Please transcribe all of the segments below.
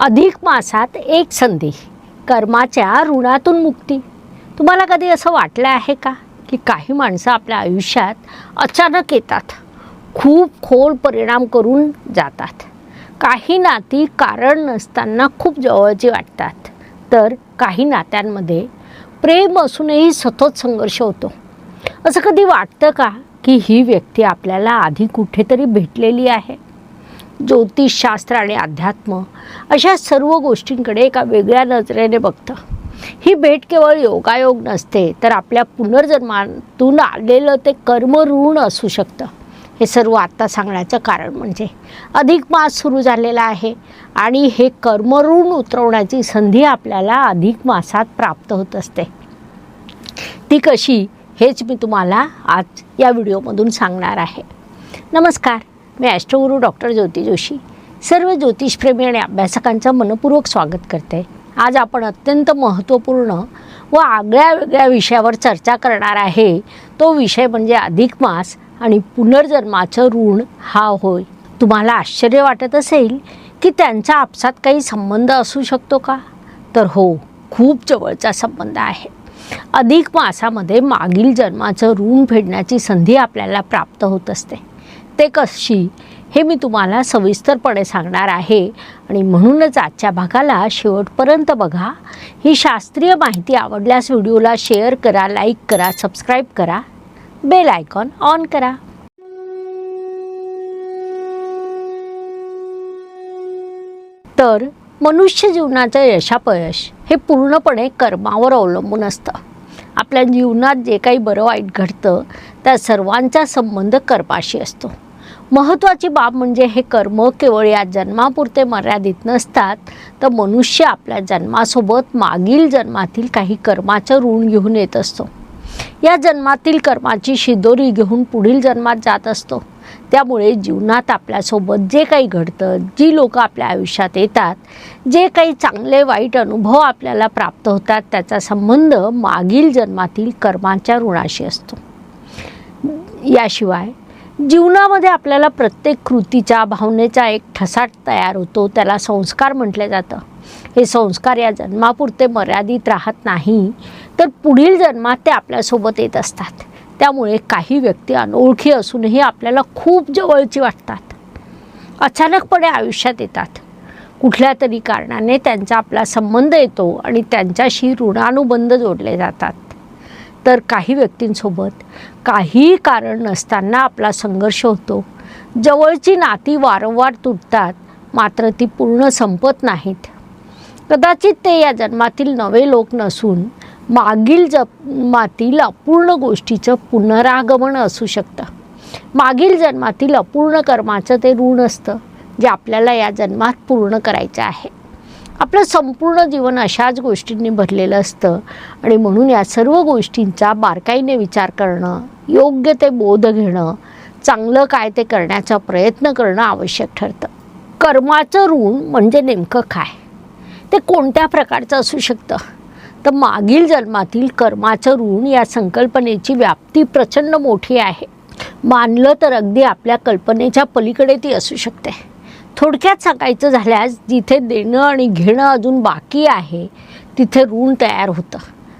अधिक मासात एक संधी, कर्माच्या ऋणातून मुक्ती. तुम्हाला कधी असं वाटलं आहे का की काही माणसं आपल्या आयुष्यात अचानक येतात, खूप खोल परिणाम करून जातात. काही नाती कारण नसताना खूप जवळची वाटतात, तर काही नात्यांमध्ये प्रेम असूनही सतत संघर्ष होतो. असं कधी वाटतं का की ही व्यक्ती आपल्याला आधी कुठेतरी भेटलेली आहे? ज्योतिषशास्त्र आणि अध्यात्म अशा सर्व गोष्टींकडे एका वेगळ्या नजरेने बघतं. ही भेट केवळ योगायोग नसते, तर आपल्या पुनर्जन्मातून आलेलं ते कर्म ऋण असू शकतं. हे सर्व आत्ता सांगण्याचं कारण म्हणजे अधिक मास सुरू झालेला आहे आणि हे कर्म ऋण उतरवण्याची संधी आपल्याला अधिक मासात प्राप्त होत असते. ती कशी हेच मी तुम्हाला आज या व्हिडिओमधून सांगणार आहे. नमस्कार, मी ॲस्ट्रोगुरू डॉक्टर ज्योती जोशी सर्व ज्योतिषप्रेमी आणि अभ्यासकांचं मनपूर्वक स्वागत करते. आज आपण अत्यंत महत्त्वपूर्ण व आगळ्या वेगळ्या विषयावर चर्चा करणार आहे. तो विषय म्हणजे अधिक मास आणि पुनर्जन्माचं ऋण हा होय. तुम्हाला आश्चर्य वाटत असेल की त्यांचा आपसात काही संबंध असू शकतो का? तर हो, खूप जवळचा संबंध आहे. अधिक मासामध्ये मागील जन्माचं ऋण फेडण्याची संधी आपल्याला प्राप्त होत असते. ते कशी हे मी तुम्हाला सविस्तरपणे सांगणार आहे आणि म्हणूनच आजच्या भागाला शेवटपर्यंत बघा. ही शास्त्रीय माहिती आवडल्यास व्हिडिओला शेअर करा, लाईक करा, सबस्क्राईब करा, बेल आयकॉन ऑन करा. तर मनुष्य जीवनाचं यशापयश हे पूर्णपणे कर्मावर अवलंबून असतं. आपल्या जीवनात जे काही बरं वाईट घडतं त्या सर्वांचा संबंध कर्माशी असतो. महत्त्वाची बाब म्हणजे हे कर्म केवळ या जन्मापुरते मर्यादित नसतात, तर मनुष्य आपल्या जन्मासोबत मागील जन्मातील काही कर्माचं ऋण घेऊन येत असतो. या जन्मातील कर्माची शिदोरी घेऊन पुढील जन्मात जात असतो. त्यामुळे जीवनात आपल्यासोबत जे काही घडतं, जी लोकं आपल्या आयुष्यात येतात, जे काही चांगले वाईट अनुभव आपल्याला प्राप्त होतात, त्याचा संबंध मागील जन्मातील कर्माच्या ऋणाशी असतो. याशिवाय जीवनामध्ये आपल्याला प्रत्येक कृतीचा, भावनेचा एक ठसा तयार होतो, त्याला संस्कार म्हटले जातं. हे संस्कार या जन्मापुरते मर्यादित राहत नाही, तर पुढील जन्मात ते आपल्यासोबत येत असतात. त्यामुळे काही व्यक्ती अनोळखी असूनही आपल्याला खूप जवळची वाटतात. अचानकपणे आयुष्यात येतात. कुठल्या तरी कारणाने त्यांचा आपला संबंध येतो आणि त्यांच्याशी ऋणानुबंध जोडले जातात. तर काही व्यक्तींसोबत काही कारण नसताना आपला संघर्ष होतो. जवळची नाती वारंवार तुटतात, मात्र ती पूर्ण संपत नाहीत. कदाचित ते या जन्मातील नवे लोक नसून मागील जन्मातील अपूर्ण गोष्टीचं पुनरागमन असू शकतं. मागील जन्मातील अपूर्ण कर्माचं ते ऋण असतं, जे आपल्याला या जन्मात पूर्ण करायचं आहे. आपलं संपूर्ण जीवन अशाच गोष्टींनी भरलेलं असतं आणि म्हणून या सर्व गोष्टींचा बारकाईने विचार करणं, योग्य ते बोध घेणं, चांगलं काय ते करण्याचा प्रयत्न करणं आवश्यक ठरतं. कर्माचं ऋण म्हणजे नेमकं काय? ते कोणत्या प्रकारचं असू शकतं? तर मागील जन्मातील कर्माचं ऋण या संकल्पनेची व्याप्ती प्रचंड मोठी आहे. मानलं तर अगदी आपल्या कल्पनेच्या पलीकडे ती असू शकते. थोडक्यात सांगायचं झाल्यास, जिथे देणं आणि घेणं अजून बाकी आहे, तिथे ऋण तयार होतं.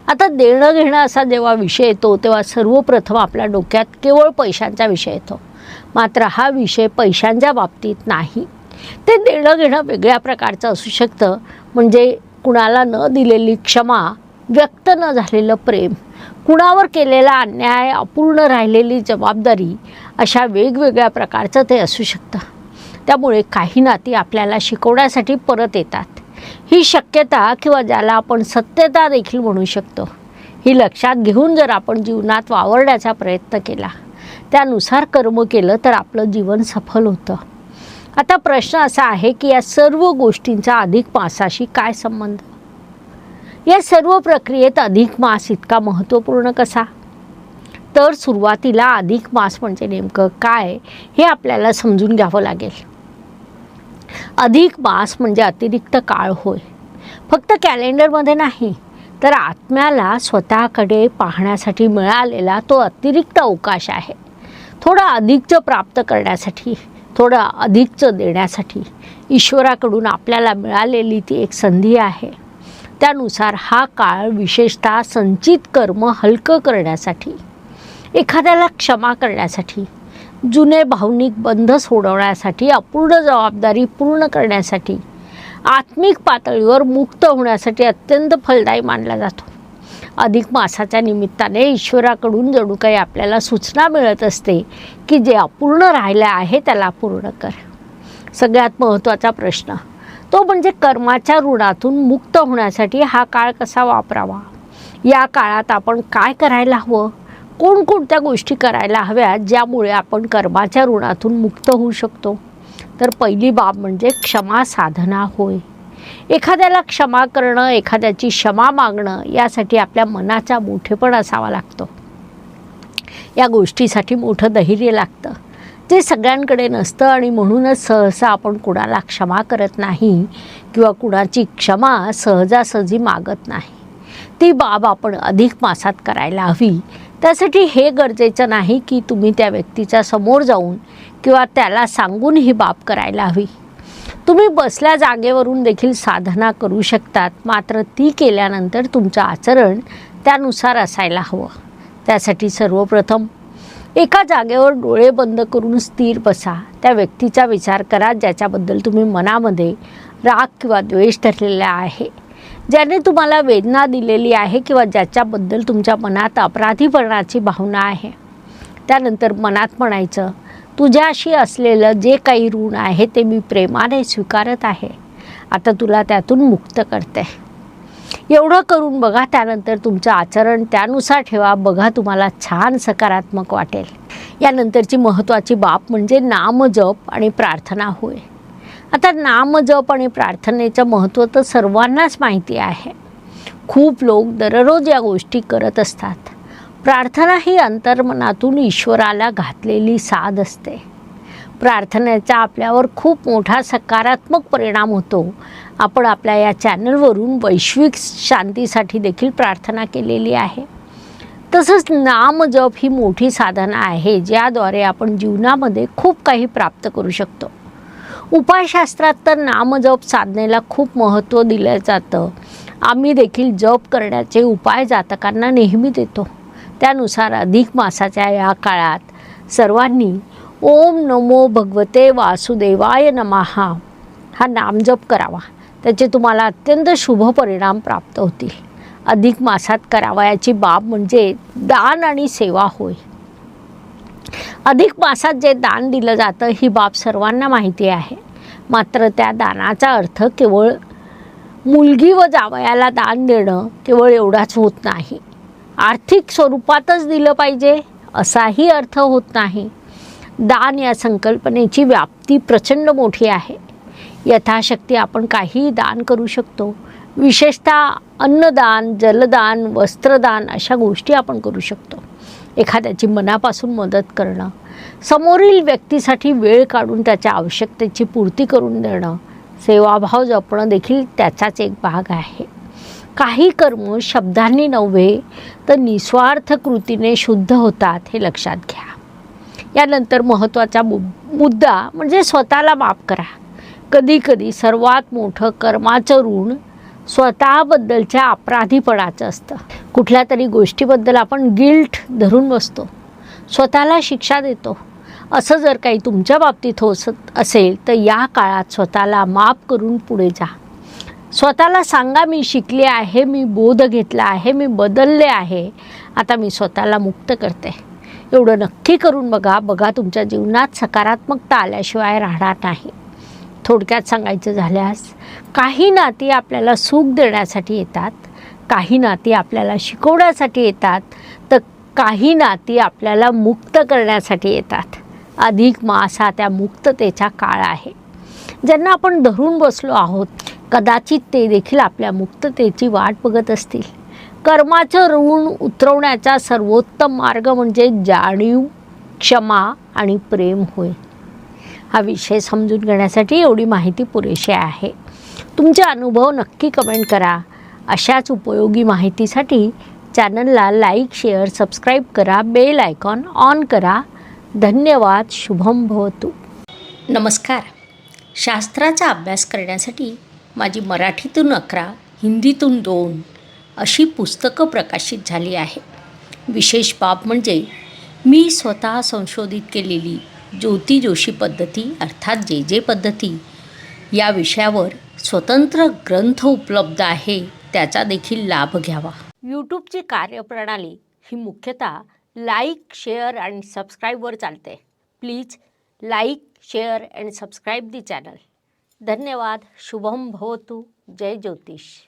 आता देणं घेणं असा जेव्हा विषय येतो, तेव्हा सर्वप्रथम आपल्या डोक्यात केवळ पैशांचा विषय येतो. मात्र हा विषय पैशांच्या बाबतीत नाही. ते देणं घेणं वेगळ्या प्रकारचं असू शकतं. म्हणजे कुणाला न दिलेली क्षमा, व्यक्त न झालेलं प्रेम, कुणावर केलेला अन्याय, अपूर्ण राहिलेली जबाबदारी, अशा वेगवेगळ्या प्रकारचं ते असू शकतं. त्यामुळे काही नाती आपल्याला शिकवण्यासाठी परत येतात. ही शक्यता किंवा ज्याला आपण सत्यता देखील म्हणू शकतो, ही लक्षात घेऊन जर आपण जीवनात वावरण्याचा प्रयत्न केला, त्यानुसार कर्म केलं, तर आपलं जीवन सफल होतं. आता प्रश्न असा आहे की या सर्व गोष्टींचा अधिक मासाशी काय संबंध? या सर्व प्रक्रियेत अधिक मास इतका महत्त्वपूर्ण कसा? तर सुरुवातीला अधिक मास म्हणजे नेमकं काय हे आपल्याला समजून घ्यावं लागेल. अधिक मास म्हणजे अतिरिक्त काळ होय. फक्त कॅलेंडरमध्ये नाही, तर आत्म्याला स्वतःकडे पाहण्यासाठी मिळालेला तो अतिरिक्त अवकाश आहे. थोडं अधिकचं प्राप्त करण्यासाठी, थोडं अधिकचं देण्यासाठी, ईश्वराकडून आपल्याला मिळालेली ती एक संधी आहे. त्यानुसार हा काळ विशेषतः संचित कर्म हलकं करण्यासाठी, एखाद्याला क्षमा करण्यासाठी, जुने भावनिक बंध सोडवण्यासाठी, अपूर्ण जबाबदारी पूर्ण करण्यासाठी, आत्मिक पातळीवर मुक्त होण्यासाठी अत्यंत फलदायी मानला जातो. अधिक मासाच्या निमित्ताने ईश्वराकडून जणू काही आपल्याला सूचना मिळत असते की जे अपूर्ण राहिलं आहे त्याला पूर्ण कर. सगळ्यात महत्त्वाचा प्रश्न तो म्हणजे कर्माच्या ऋणातून मुक्त होण्यासाठी हा काळ कसा वापरावा. या काळात आपण काय करायला हवं, कोणकोणत्या गोष्टी करायला हव्या ज्यामुळे आपण कर्माच्या ऋणातून मुक्त होऊ शकतो. तर पहिली बाब म्हणजे क्षमा साधना होय. एखाद्याला क्षमा करणं, एखाद्याची क्षमा मागणं यासाठी आपल्या मनाचा मोठेपण असावा लागतो. या गोष्टीसाठी मोठं धैर्य लागतं जे सगळ्यांकडे नसतं आणि म्हणूनच सहसा आपण कुणाला क्षमा करत नाही किंवा कुणाची क्षमा सहजासहजी मागत नाही. ती बाब आपण अधिक मासात करायला हवी. त्यासाठी हे गरजेचं नाही की तुम्ही त्या व्यक्तीच्या समोर जाऊन किंवा त्याला सांगून ही बाब करायला हवी. तुम्ही बसल्या जागेवरून देखील साधना करू शकतात, मात्र ती केल्यानंतर तुमचं आचरण त्यानुसार असायला हवं. त्यासाठी सर्वप्रथम एका जागेवर डोळे बंद करून स्थिर बसा. त्या व्यक्तीचा विचार करा ज्याच्याबद्दल तुम्ही मनामध्ये राग किंवा द्वेष धरलेला आहे, ज्याने तुम्हाला वेदना दिलेली आहे किंवा ज्याच्याबद्दल तुमच्या मनात अपराधीपणाची भावना आहे. त्यानंतर मनात म्हणायचं, तुझ्याशी असलेलं जे काही ऋण आहे ते मी प्रेमाने स्वीकारत आहे. आता तुला त्यातून मुक्त करते. एवढं करून बघा. त्यानंतर तुमचं आचरण त्यानुसार ठेवा. बघा तुम्हाला छान सकारात्मक वाटेल. यानंतरची महत्त्वाची बाब म्हणजे नामजप आणि प्रार्थना होय. आता नामजप आणि प्रार्थनेचं महत्त्व तर सर्वांनाच माहिती आहे. खूप लोक दररोज या गोष्टी करत असतात. प्रार्थना ही अंतर्मनातून ईश्वराला घातलेली साध असते. प्रार्थनेचा आपल्यावर खूप मोठा सकारात्मक परिणाम होतो. आपण आपल्या या चॅनलवरून वैश्विक शांतीसाठी देखील प्रार्थना केलेली आहे. तसंच नामजप ही मोठी साधना आहे ज्याद्वारे आपण जीवनामध्ये खूप काही प्राप्त करू शकतो. उपायशास्त्रात तर नामजप साधनेला खूप महत्त्व दिलं जातं. आम्ही देखील जप करण्याचे उपाय जातकांना नेहमी देतो. त्यानुसार अधिक मासाच्या या काळात सर्वांनी ओम नमो भगवते वासुदेवाय नमः हा नामजप करावा. त्याचे तुम्हाला अत्यंत शुभ परिणाम प्राप्त होतील. अधिक मासात करावयाची बाब म्हणजे दान आणि सेवा होय. अधिक मासात जे दान दिलं जातं ही बाब सर्वांना माहिती आहे. मात्र त्या दानाचा अर्थ केवळ मुलगी व जावयाला दान देणं केवळ एवढाच होत नाही. आर्थिक स्वरूपातच दिलं पाहिजे असाही अर्थ होत नाही. दान या संकल्पनेची व्याप्ती प्रचंड मोठी आहे. यथाशक्ती आपण काहीही दान करू शकतो. विशेषतः अन्नदान, जलदान, वस्त्रदान अशा गोष्टी आपण करू शकतो. एखाद्याची मनापासून मदत करणं, समोरील व्यक्तीसाठी वेळ काढून त्याच्या आवश्यकतेची पूर्ती करून देणं, सेवाभाव जपणं देखील त्याचाच एक भाग आहे. काही कर्म शब्दांनी नव्हे तर निस्वार्थ कृतीने शुद्ध होतात हे लक्षात घ्या. यानंतर महत्त्वाचा मुद्दा म्हणजे स्वतःला माफ करा. कधीकधी सर्वात मोठं कर्माचं ऋण स्वतःबद्दलच्या अपराधीपणाचं असतं. कुठल्या तरी गोष्टीबद्दल आपण गिल्ट धरून बसतो, स्वतःला शिक्षा देतो. असं जर काही तुमच्या बाबतीत होत असेल तर या काळात स्वतःला माफ करून पुढे जा. स्वतःला सांगा, मी शिकले आहे, मी बोध घेतला आहे, मी बदलले आहे, आता मी स्वतःला मुक्त करते. एवढं नक्की करून बघा तुमच्या जीवनात सकारात्मकता आल्याशिवाय राहणार नाही. थोडक्यात सांगायचं झाल्यास काही नाती आपल्याला सुख देण्यासाठी येतात, काही नाती आपल्याला शिकवण्यासाठी येतात, तर काही नाती आपल्याला मुक्त करण्यासाठी येतात. अधिक मास हा त्या मुक्ततेचा काळ आहे. ज्यांना आपण धरून बसलो आहोत कदाचित ते देखील आपल्या मुक्ततेची वाट बघत असतील. कर्माचं ऋण उतरवण्याचा सर्वोत्तम मार्ग म्हणजे जाणीव, क्षमा आणि प्रेम होय. हा विषय समजून घेण्यासाठी एवढी माहिती पुरेशी आहे. तुमचे अनुभव नक्की कमेंट करा. अशाच उपयोगी माहितीसाठी चॅनलला लाईक, शेअर, सबस्क्राईब करा. बेल आयकॉन ऑन करा. धन्यवाद. शुभम भवतु. नमस्कार. शास्त्राचा अभ्यास करण्यासाठी माझी मराठीतून 11, हिंदीतून 2 अशी पुस्तकं प्रकाशित झाली आहे. विशेष बाब म्हणजे मी स्वतः संशोधित केलेली ज्योती जोशी पद्धती अर्थात जे पद्धती या विषयावर स्वतंत्र ग्रंथ उपलब्ध आहे, त्याचा देखील लाभ घ्यावा. यूट्यूबची कार्यप्रणाली ही मुख्यतः लाईक, शेअर आणि सबस्क्राईबवर चालते. Please like, share and subscribe the channel. धन्यवाद. शुभम भवतु. जय ज्योतिष.